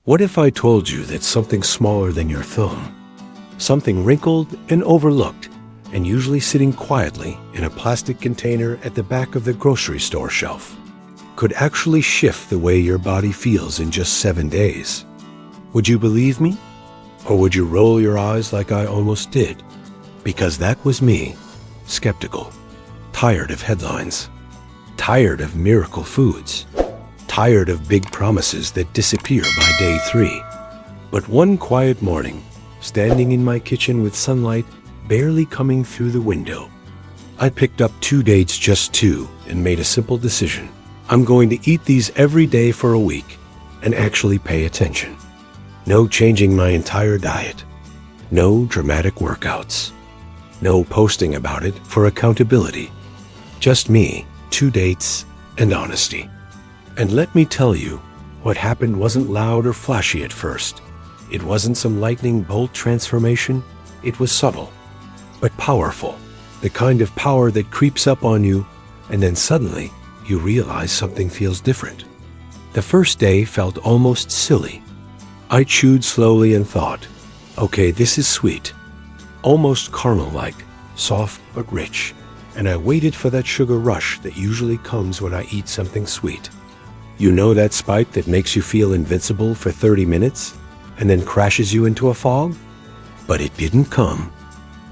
What if I told you that something smaller than your thumb, something wrinkled and overlooked, and usually sitting quietly in a plastic container at the back of the grocery store shelf, could actually shift the way your body feels in just 7 days? Would you believe me? Or would you roll your eyes like I almost did? Because that was me, skeptical, tired of headlines, tired of miracle foods, tired of big promises that disappear by day 3. But one quiet morning, standing in my kitchen with sunlight barely coming through the window, I picked up 2 dates, just 2, and made a simple decision. I'm going to eat these every day for a week and actually pay attention. No changing my entire diet. No dramatic workouts. No posting about it for accountability. Just me, 2 dates, and honesty. And let me tell you, what happened wasn't loud or flashy at first. It wasn't some lightning bolt transformation. It was subtle, but powerful. The kind of power that creeps up on you, and then suddenly you realize something feels different. The first day felt almost silly. I chewed slowly and thought, okay, this is sweet. Almost caramel-like, soft but rich. And I waited for that sugar rush that usually comes when I eat something sweet. You know, that spike that makes you feel invincible for 30 minutes and then crashes you into a fog? But it didn't come.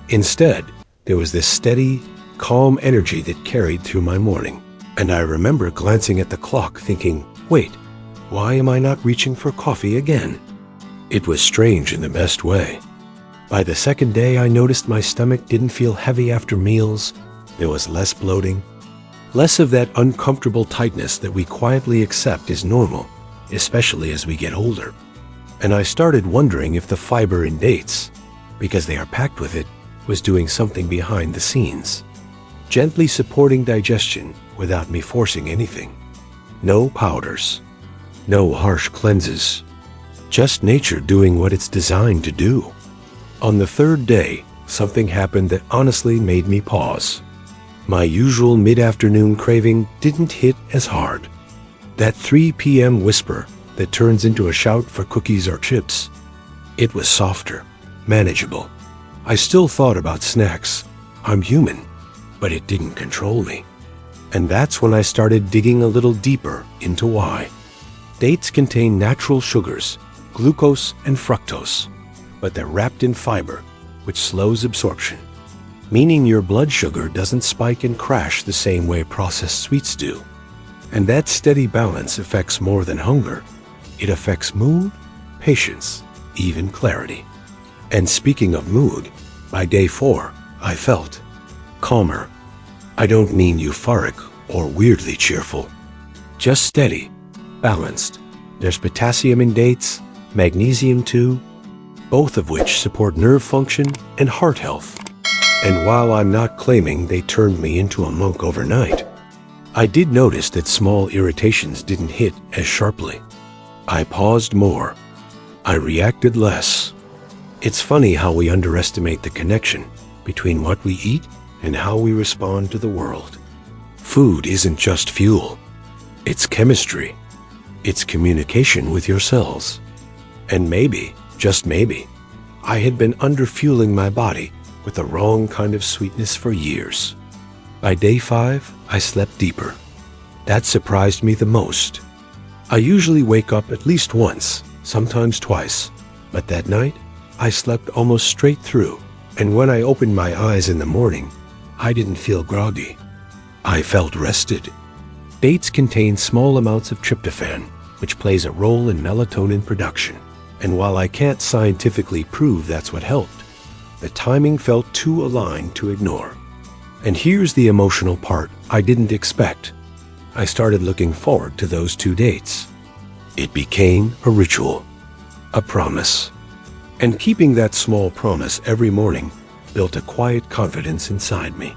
Instead, there was this steady, calm energy that carried through my morning. And I remember glancing at the clock thinking, wait, why am I not reaching for coffee again? It was strange in the best way. By the second day, I noticed my stomach didn't feel heavy after meals. There was less bloating, less of that uncomfortable tightness that we quietly accept is normal, especially as we get older. And I started wondering if the fiber in dates, because they are packed with it, was doing something behind the scenes, gently supporting digestion without me forcing anything. No powders, no harsh cleanses, just nature doing what it's designed to do. On the 3rd day, something happened that honestly made me pause. My usual mid-afternoon craving didn't hit as hard. That 3 p.m. whisper that turns into a shout for cookies or chips. It was softer, manageable. I still thought about snacks. I'm human, but it didn't control me. And that's when I started digging a little deeper into why. Dates contain natural sugars, glucose and fructose, but they're wrapped in fiber, which slows absorption, meaning your blood sugar doesn't spike and crash the same way processed sweets do. And that steady balance affects more than hunger. It affects mood, patience, even clarity. And speaking of mood, by day 4, I felt calmer. I don't mean euphoric or weirdly cheerful. Just steady, balanced. There's potassium in dates, magnesium too, both of which support nerve function and heart health. And while I'm not claiming they turned me into a monk overnight, I did notice that small irritations didn't hit as sharply. I paused more. I reacted less. It's funny how we underestimate the connection between what we eat and how we respond to the world. Food isn't just fuel. It's chemistry. It's communication with your cells. And maybe, just maybe, I had been underfueling my body with the wrong kind of sweetness for years. By day 5, I slept deeper. That surprised me the most. I usually wake up at least once, sometimes twice, but that night, I slept almost straight through, and when I opened my eyes in the morning, I didn't feel groggy. I felt rested. Dates contain small amounts of tryptophan, which plays a role in melatonin production. And while I can't scientifically prove that's what helped, the timing felt too aligned to ignore. And here's the emotional part I didn't expect. I started looking forward to those 2 dates. It became a ritual, a promise. And keeping that small promise every morning built a quiet confidence inside me.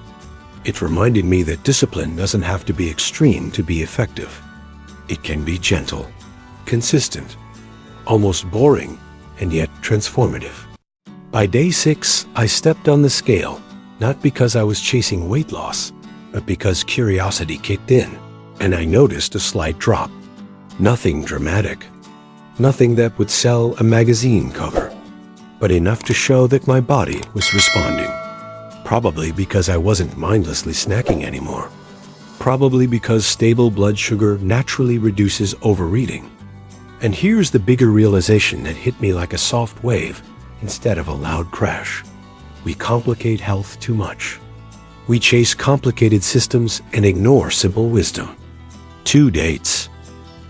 It reminded me that discipline doesn't have to be extreme to be effective. It can be gentle, consistent, almost boring, and yet transformative. By day 6, I stepped on the scale, not because I was chasing weight loss, but because curiosity kicked in, and I noticed a slight drop. Nothing dramatic. Nothing that would sell a magazine cover, but enough to show that my body was responding. Probably because I wasn't mindlessly snacking anymore. Probably because stable blood sugar naturally reduces overeating. And here's the bigger realization that hit me like a soft wave instead of a loud crash. We complicate health too much. We chase complicated systems and ignore simple wisdom. 2 dates.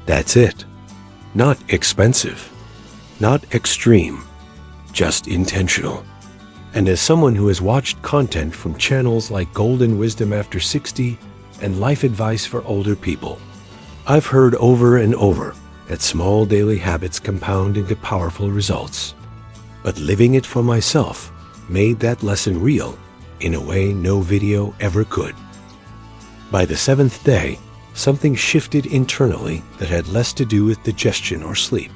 That's it. Not expensive. Not extreme. Just intentional. And as someone who has watched content from channels like Golden Wisdom After 60 and Life Advice for Older People, I've heard over and over that small daily habits compound into powerful results. But living it for myself made that lesson real in a way no video ever could. By the 7th day, something shifted internally that had less to do with digestion or sleep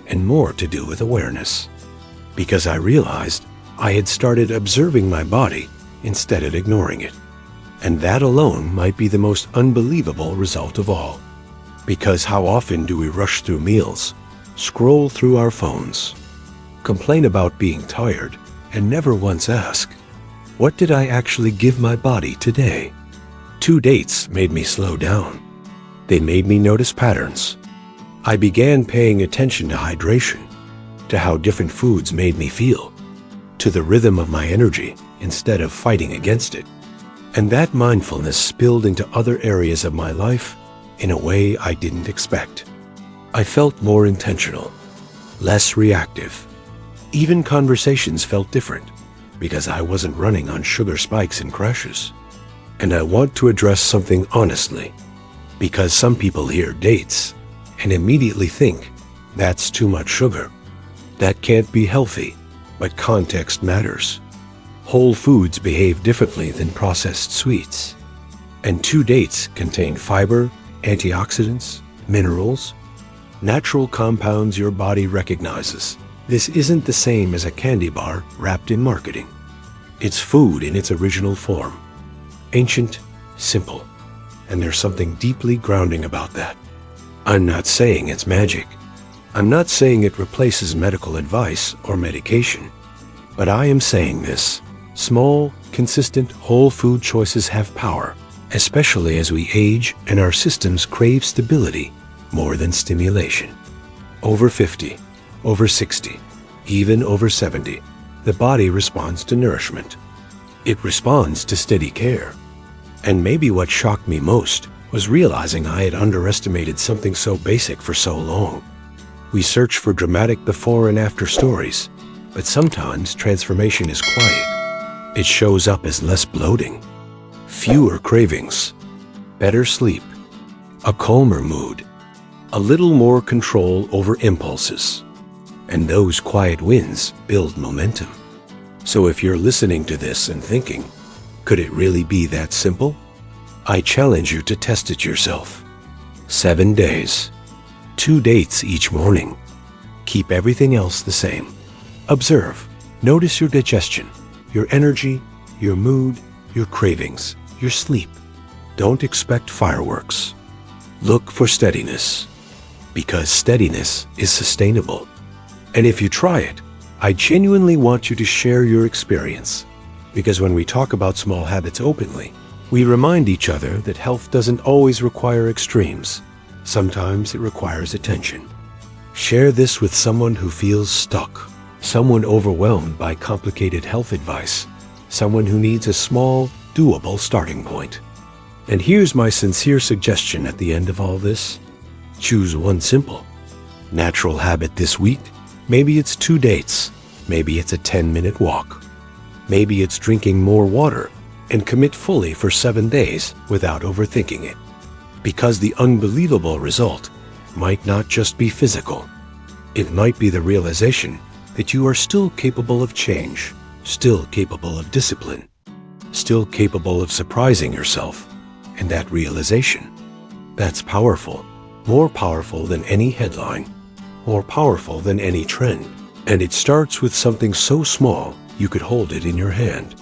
and more to do with awareness. Because I realized I had started observing my body instead of ignoring it. And that alone might be the most unbelievable result of all. Because how often do we rush through meals, scroll through our phones, complain about being tired, and never once ask, what did I actually give my body today? 2 dates made me slow down. They made me notice patterns. I began paying attention to hydration, to how different foods made me feel, to the rhythm of my energy instead of fighting against it. And that mindfulness spilled into other areas of my life in a way I didn't expect. I felt more intentional, less reactive. Even conversations felt different because I wasn't running on sugar spikes and crashes. And I want to address something honestly, because some people hear dates and immediately think that's too much sugar. That can't be healthy, but context matters. Whole foods behave differently than processed sweets. And 2 dates contain fiber, antioxidants, minerals, natural compounds your body recognizes. This isn't the same as a candy bar wrapped in marketing. It's food in its original form. Ancient, simple, and there's something deeply grounding about that. I'm not saying it's magic. I'm not saying it replaces medical advice or medication. But I am saying this. Small, consistent, whole food choices have power, especially as we age and our systems crave stability more than stimulation. Over 50, over 60, even over 70, the body responds to nourishment. It responds to steady care. And maybe what shocked me most was realizing I had underestimated something so basic for so long. We search for dramatic before and after stories, but sometimes transformation is quiet. It shows up as less bloating, fewer cravings, better sleep, a calmer mood, a little more control over impulses. And those quiet wins build momentum. So if you're listening to this and thinking, could it really be that simple? I challenge you to test it yourself. 7 days, 2 dates each morning. Keep everything else the same. Observe, notice your digestion, your energy, your mood, your cravings, your sleep. Don't expect fireworks. Look for steadiness, because steadiness is sustainable. And if you try it, I genuinely want you to share your experience, because when we talk about small habits openly, we remind each other that health doesn't always require extremes. Sometimes it requires attention. Share this with someone who feels stuck, someone overwhelmed by complicated health advice, someone who needs a small, doable starting point. And here's my sincere suggestion at the end of all this. Choose one simple, natural habit this week. Maybe it's 2 dates. Maybe it's a 10-minute walk. Maybe it's drinking more water, and commit fully for 7 days without overthinking it. Because the unbelievable result might not just be physical. It might be the realization that you are still capable of change, still capable of discipline, still capable of surprising yourself. And that realization, that's powerful, more powerful than any headline, more powerful than any trend. And it starts with something so small you could hold it in your hand.